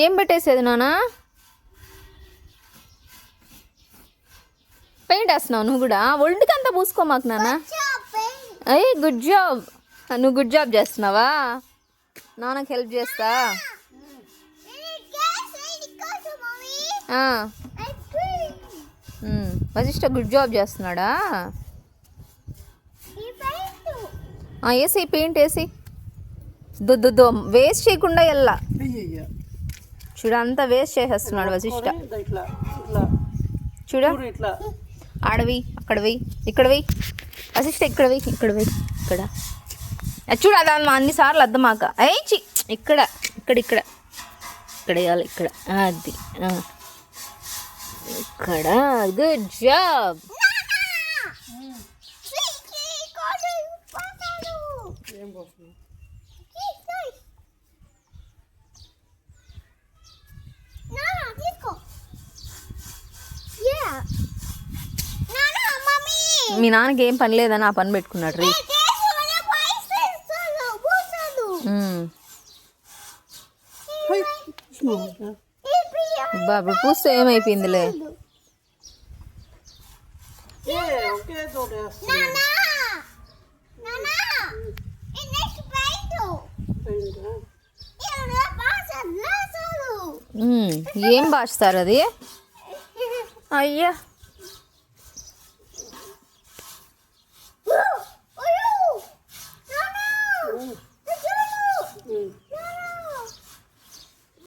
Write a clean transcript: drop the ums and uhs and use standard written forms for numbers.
ఏం పెట్టేసేది నాన్న? పెయింట్ వేస్తున్నావు నువ్వు కూడా? ఒంటికి అంతా పూసుకో మాకు నాన్న. అయ్యి గుడ్ జాబ్. నువ్వు గుడ్ జాబ్ చేస్తున్నావా? నాన్నకి హెల్ప్ చేస్తా. వశిష్ట గుడ్ జాబ్ చేస్తున్నాడా? వేసి పెయింట్ వేసి దుద్దు వేస్ట్ చేయకుండా వెళ్ళా. చూడు అంతా వేస్ట్ చేసేస్తున్నాడు వశిష్ట. చూడ ఆడవి అక్కడవి ఇక్కడవి వశిష్ట ఇక్కడవి ఇక్కడవి ఇక్కడ చూడు అదా అన్నిసార్లు అద్దమాక అయ్యి ఇక్కడ ఇక్కడ ఇక్కడ ఇక్కడ వేయాలి ఇక్కడ అది ఇక్కడ. Good job. మీ నాన్నకి ఏం పని లేదని ఆ పని పెట్టుకున్నాడు రీ. బాబు పూస్తే ఏమైపోయిందిలే. ఏం బాస్తారు అది? అయ్యా